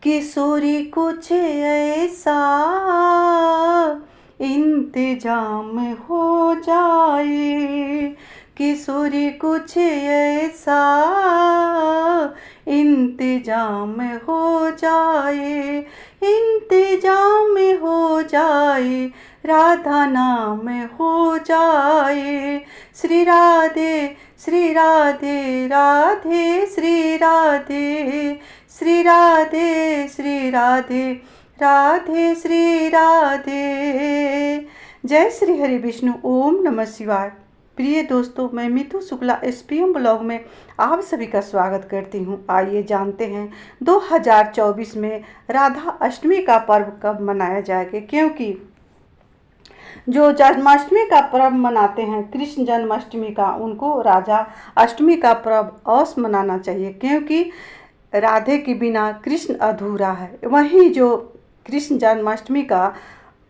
किशोरी कुछ ऐसा इंतजाम हो जाए, किशोरी कुछ ऐसा इंतजाम हो जाए, इंतजाम हो जाए, राधा नाम हो जाए। श्री राधे श्री राधे राधे श्री राधे, श्री राधे श्री राधे राधे श्री राधे। जय श्री हरि विष्णु। ओम नमः शिवाय। प्रिय दोस्तों, मैं मितु शुक्ला SPM ब्लॉग में आप सभी का स्वागत करती हूं। आइए जानते हैं 2024 में राधा अष्टमी का पर्व कब मनाया जाएगा, क्योंकि जो जन्माष्टमी का पर्व मनाते हैं, कृष्ण जन्माष्टमी का, उनको राधा अष्टमी का पर्व अवश्य मनाना चाहिए, क्योंकि राधे के बिना कृष्ण अधूरा है। वहीं जो कृष्ण जन्माष्टमी का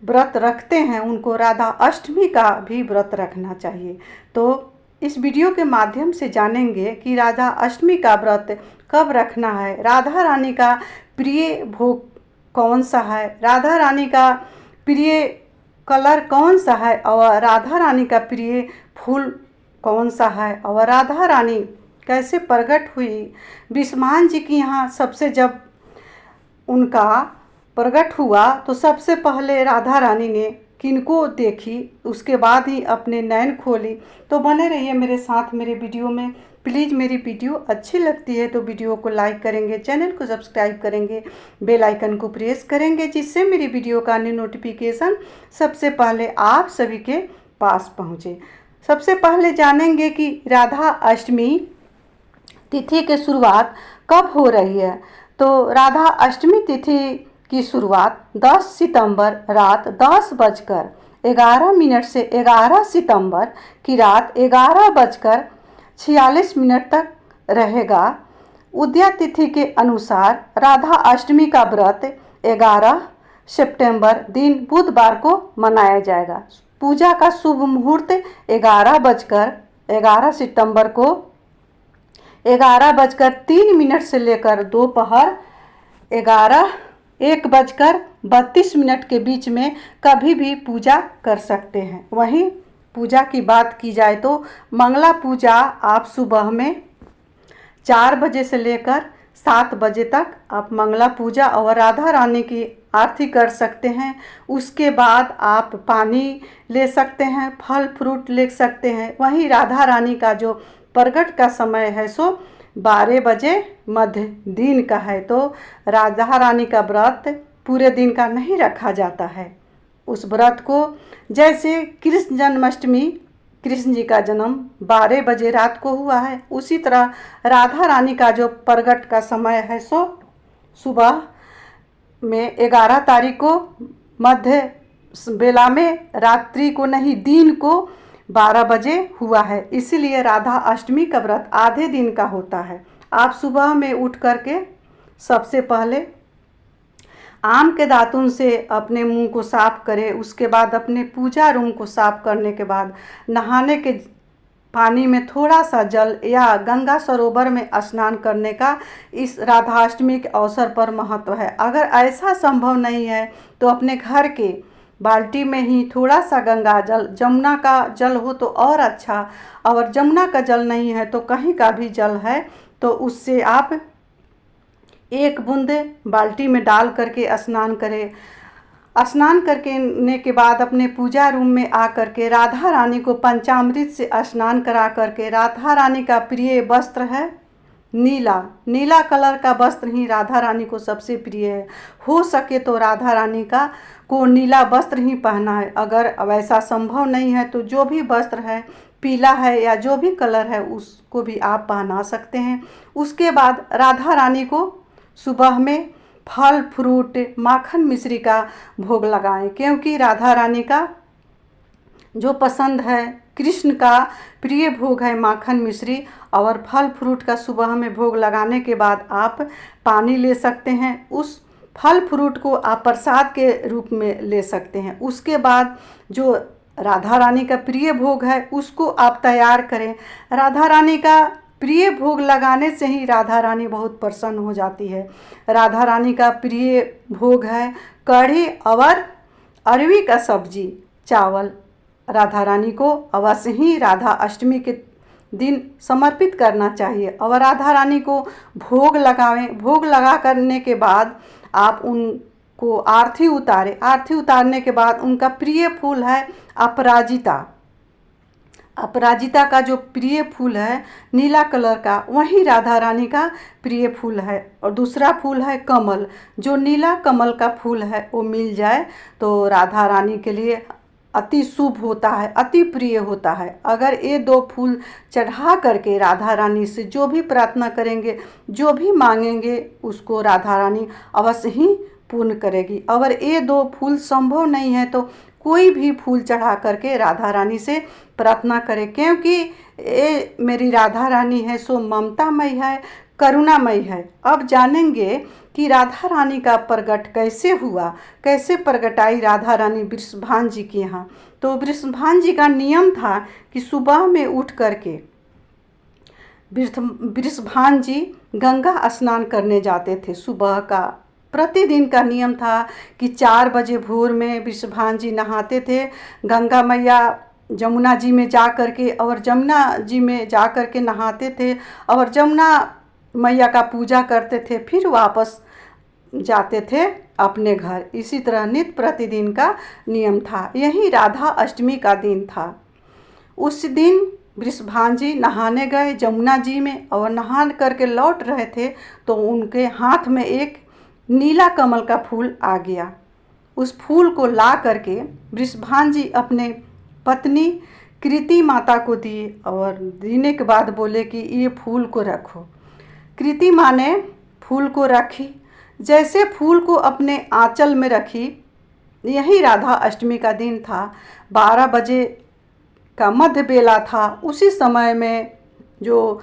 व्रत रखते हैं, उनको राधा अष्टमी का भी व्रत रखना चाहिए। तो इस वीडियो के माध्यम से जानेंगे कि राधा अष्टमी का व्रत कब रखना है, राधा रानी का प्रिय भोग कौन सा है, राधा रानी का प्रिय कलर कौन सा है, और राधा रानी का प्रिय फूल कौन सा है, और राधा रानी कैसे प्रकट हुई। विश्वान जी की यहाँ सबसे जब उनका प्रकट हुआ तो सबसे पहले राधा रानी ने किनको देखी, उसके बाद ही अपने नैन खोली। तो बने रहिए मेरे साथ मेरे वीडियो में। प्लीज़ मेरी वीडियो अच्छी लगती है तो वीडियो को लाइक करेंगे, चैनल को सब्सक्राइब करेंगे, बेल आइकन को प्रेस करेंगे, जिससे मेरी वीडियो का न्यू नोटिफिकेशन सबसे पहले आप सभी के पास पहुँचे। सबसे पहले जानेंगे कि राधा अष्टमी तिथि की शुरुआत कब हो रही है। तो राधा अष्टमी तिथि की शुरुआत 10 सितंबर रात 10:11 से 11 सितंबर की रात 11:46 तक रहेगा। उदया तिथि के अनुसार राधा अष्टमी का व्रत 11 सितंबर दिन बुधवार को मनाया जाएगा। पूजा का शुभ मुहूर्त 11 सितंबर को 11:03 से लेकर दोपहर 1:32 के बीच में कभी भी पूजा कर सकते हैं। वहीं पूजा की बात की जाए तो मंगला पूजा आप सुबह में 4 बजे से लेकर 7 बजे तक आप मंगला पूजा और राधा रानी की आरती कर सकते हैं। उसके बाद आप पानी ले सकते हैं, फल फ्रूट ले सकते हैं। वहीं राधा रानी का जो प्रगट का समय है सो 12 बजे मध्य दिन का है। तो राधा रानी का व्रत पूरे दिन का नहीं रखा जाता है। उस व्रत को जैसे कृष्ण जन्माष्टमी, कृष्ण जी का जन्म 12 बजे रात को हुआ है, उसी तरह राधा रानी का जो प्रगट का समय है सो सुबह में 11 तारीख को मध्य बेला में, रात्रि को नहीं दिन को 12 बजे हुआ है। इसीलिए राधा अष्टमी का व्रत आधे दिन का होता है। आप सुबह में उठ करके सबसे पहले आम के दातुन से अपने मुंह को साफ करें। उसके बाद अपने पूजा रूम को साफ करने के बाद नहाने के पानी में थोड़ा सा जल या गंगा सरोवर में स्नान करने का इस राधाअष्टमी के अवसर पर महत्व है। अगर ऐसा संभव नहीं है तो अपने घर के बाल्टी में ही थोड़ा सा गंगा जल, जमुना का जल हो तो और अच्छा, और जमुना का जल नहीं है तो कहीं का भी जल है तो उससे आप 1 बूंद बाल्टी में डाल करके स्नान करें। स्नान करने के बाद अपने पूजा रूम में आ करके राधा रानी को पंचामृत से स्नान करा करके, राधा रानी का प्रिय वस्त्र है नीला कलर का वस्त्र ही राधा रानी को सबसे प्रिय है। हो सके तो राधा रानी को नीला वस्त्र ही पहना है। अगर वैसा संभव नहीं है तो जो भी वस्त्र है, पीला है या जो भी कलर है, उसको भी आप पहना सकते हैं। उसके बाद राधा रानी को सुबह में फल फ्रूट, माखन मिश्री का भोग लगाएं, क्योंकि राधा रानी का जो पसंद है, कृष्ण का प्रिय भोग है माखन मिश्री और फल फ्रूट का। सुबह में भोग लगाने के बाद आप पानी ले सकते हैं। उस फल फ्रूट को आप प्रसाद के रूप में ले सकते हैं। उसके बाद जो राधा रानी का प्रिय भोग है उसको आप तैयार करें। राधा रानी का प्रिय भोग लगाने से ही राधा रानी बहुत प्रसन्न हो जाती है। राधा रानी का प्रिय भोग है कढ़ी और अरवी का सब्जी चावल। राधा रानी को अवश्य ही राधा अष्टमी के दिन समर्पित करना चाहिए और राधा रानी को भोग लगावें। भोग लगा करने के बाद आप उनको आरती उतारें। आरती उतारने के बाद उनका प्रिय फूल है अपराजिता। अपराजिता का जो प्रिय फूल है नीला कलर का, वही राधा रानी का प्रिय फूल है। और दूसरा फूल है कमल। जो नीला कमल का फूल है वो मिल जाए तो राधा रानी के लिए अति शुभ होता है, अति प्रिय होता है। अगर ये 2 फूल चढ़ा करके राधा रानी से जो भी प्रार्थना करेंगे, जो भी मांगेंगे, उसको राधा रानी अवश्य ही पूर्ण करेगी। अगर ये 2 फूल संभव नहीं है तो कोई भी फूल चढ़ा करके राधा रानी से प्रार्थना करें, क्योंकि ये मेरी राधा रानी है सो ममतामय है, करुणामय है। अब जानेंगे कि राधा रानी का प्रगट कैसे हुआ, कैसे प्रगटाई राधा रानी वृषभान जी के यहाँ। तो वृषभान जी का नियम था कि सुबह में उठ करके वृषभान जी गंगा स्नान करने जाते थे। सुबह का प्रतिदिन का नियम था कि 4 बजे भोर में वृषभान जी नहाते थे। गंगा मैया जमुना जी में जा कर के और जमुना जी में जा कर के नहाते थे और जमुना मैया का पूजा करते थे, फिर वापस जाते थे अपने घर। इसी तरह नित्य प्रतिदिन का नियम था। यही राधा अष्टमी का दिन था। उस दिन वृषभान जी नहाने गए जमुना जी में और नहा करके लौट रहे थे तो उनके हाथ में एक नीला कमल का फूल आ गया। उस फूल को ला करके वृषभान जी अपने पत्नी कृति माता को दिए और देने के बाद बोले कि ये फूल को रखो। कृति माँ ने फूल को रखी। जैसे फूल को अपने आंचल में रखी, यही राधा अष्टमी का दिन था। 12 बजे का मध्य बेला था। उसी समय में जो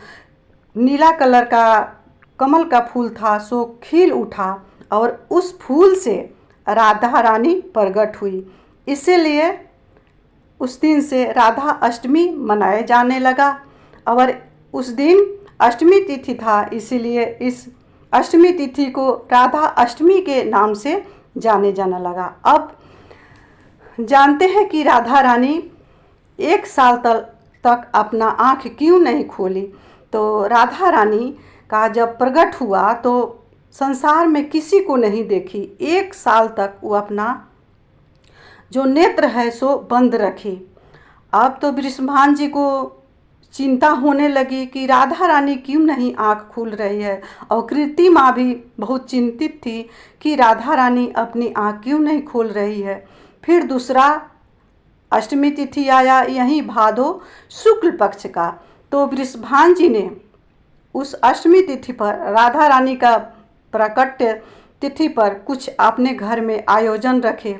नीला कलर का कमल का फूल था सो खिल उठा और उस फूल से राधा रानी प्रकट हुई। इसीलिए उस दिन से राधा अष्टमी मनाए जाने लगा और उस दिन अष्टमी तिथि था, इसीलिए इस अष्टमी तिथि को राधा अष्टमी के नाम से जाने जाने लगा। अब जानते हैं कि राधा रानी 1 साल तक अपना आँख क्यों नहीं खोली। तो राधा रानी का जब प्रकट हुआ तो संसार में किसी को नहीं देखी। 1 साल तक वो अपना जो नेत्र है सो बंद रखी। अब तो वृषभान जी को चिंता होने लगी कि राधा रानी क्यों नहीं आँख खुल रही है, और कृति माँ भी बहुत चिंतित थी कि राधा रानी अपनी आँख क्यों नहीं खोल रही है। फिर दूसरा अष्टमी तिथि आया, यही भादो शुक्ल पक्ष का। तो वृषभान जी ने उस अष्टमी तिथि पर राधा रानी का प्राकट्य तिथि पर कुछ अपने घर में आयोजन रखे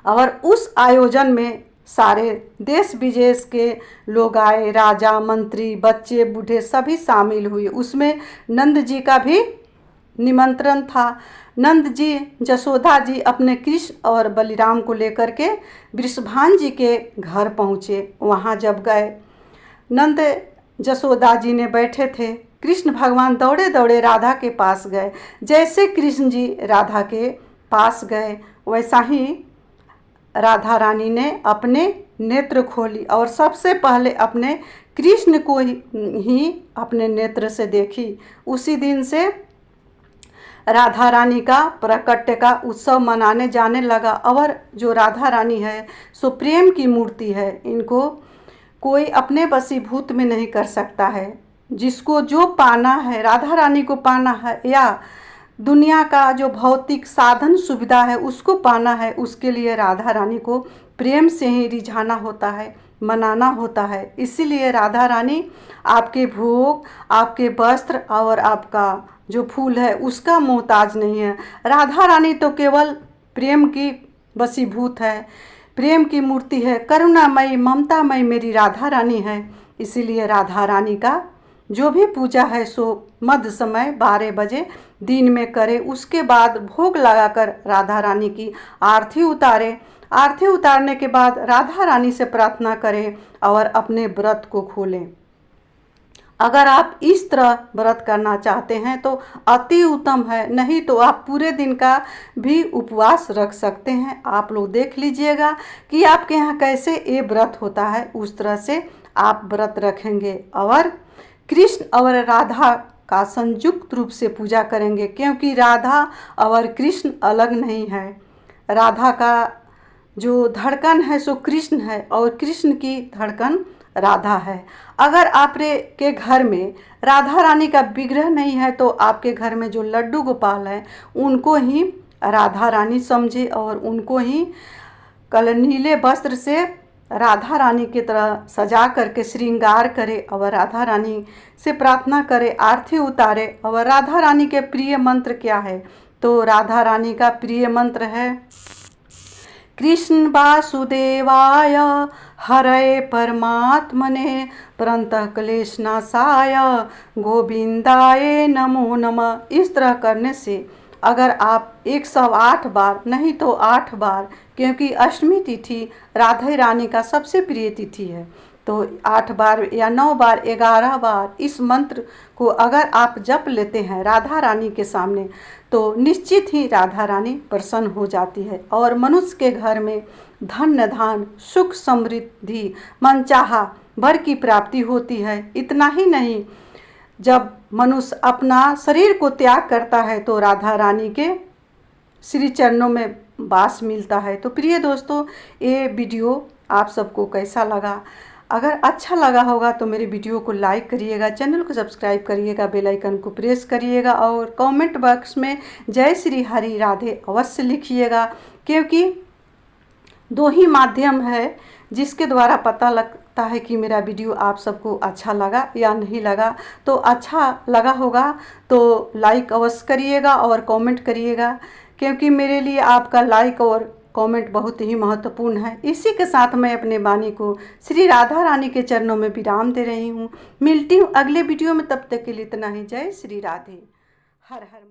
और उस आयोजन में सारे देश विदेश के लोग आए। राजा, मंत्री, बच्चे, बूढ़े सभी शामिल हुए। उसमें नंद जी का भी निमंत्रण था। नंद जी, जसोदा जी अपने कृष्ण और बलिराम को लेकर के वृषभान जी के घर पहुँचे। वहाँ जब गए, नंद जसोदा जी ने बैठे थे। कृष्ण भगवान दौड़े दौड़े राधा के पास गए। जैसे कृष्ण जी राधा के पास गए वैसा ही राधा रानी ने अपने नेत्र खोली और सबसे पहले अपने कृष्ण को ही अपने नेत्र से देखी। उसी दिन से राधा रानी का प्राकट्य का उत्सव मनाने जाने लगा। और जो राधा रानी है सो प्रेम की मूर्ति है। इनको कोई अपने वशीभूत में नहीं कर सकता है। जिसको जो पाना है, राधा रानी को पाना है या दुनिया का जो भौतिक साधन सुविधा है उसको पाना है, उसके लिए राधा रानी को प्रेम से ही रिझाना होता है, मनाना होता है। इसीलिए राधा रानी आपके भोग, आपके वस्त्र और आपका जो फूल है उसका मोहताज नहीं है। राधा रानी तो केवल प्रेम की वशीभूत है, प्रेम की मूर्ति है, करुणामयी ममतामयी मेरी राधा रानी है। इसीलिए राधा रानी का जो भी पूजा है सो मध्य समय 12 बजे दिन में करे। उसके बाद भोग लगाकर राधा रानी की आरती उतारे। आरती उतारने के बाद राधा रानी से प्रार्थना करें और अपने व्रत को खोलें। अगर आप इस तरह व्रत करना चाहते हैं तो अति उत्तम है, नहीं तो आप पूरे दिन का भी उपवास रख सकते हैं। आप लोग देख लीजिएगा कि आपके यहाँ कैसे ये व्रत होता है, उस तरह से आप व्रत रखेंगे और कृष्ण और राधा का संयुक्त रूप से पूजा करेंगे, क्योंकि राधा और कृष्ण अलग नहीं है। राधा का जो धड़कन है सो कृष्ण है और कृष्ण की धड़कन राधा है। अगर आपके घर में राधा रानी का विग्रह नहीं है तो आपके घर में जो लड्डू गोपाल हैं उनको ही राधा रानी समझे और उनको ही कल नीले वस्त्र से राधा रानी की तरह सजा करके श्रृंगार करे और राधा रानी से प्रार्थना करे, आरती उतारे। और राधा रानी के प्रिय मंत्र क्या है, तो राधा रानी का प्रिय मंत्र है कृष्ण वासुदेवाय हरये परमात्मने प्रणतः क्लेशनाशाय गोविंदाय नमो नमः। इस तरह करने से अगर आप 108 बार नहीं तो 8 बार, क्योंकि अष्टमी तिथि राधा रानी का सबसे प्रिय तिथि है, तो 8 बार या 9 बार 11 बार इस मंत्र को अगर आप जप लेते हैं राधा रानी के सामने तो निश्चित ही राधा रानी प्रसन्न हो जाती है और मनुष्य के घर में धन्य धान सुख समृद्धि मनचाहा वर की प्राप्ति होती है। इतना ही नहीं, जब मनुष्य अपना शरीर को त्याग करता है तो राधा रानी के श्री चरणों में वास मिलता है। तो प्रिय दोस्तों, ये वीडियो आप सबको कैसा लगा? अगर अच्छा लगा होगा तो मेरे वीडियो को लाइक करिएगा, चैनल को सब्सक्राइब करिएगा, बेल आइकन को प्रेस करिएगा और कमेंट बॉक्स में जय श्री हरि राधे अवश्य लिखिएगा, क्योंकि 2 ही माध्यम है जिसके द्वारा पता लगता है कि मेरा वीडियो आप सबको अच्छा लगा या नहीं लगा। तो अच्छा लगा होगा तो लाइक अवश्य करिएगा और कमेंट करिएगा, क्योंकि मेरे लिए आपका लाइक और कमेंट बहुत ही महत्वपूर्ण है। इसी के साथ मैं अपने वाणी को श्री राधा रानी के चरणों में विराम दे रही हूँ। मिलती हूँ अगले वीडियो में, तब तक के लिए इतना ही। जय श्री राधे। हर हर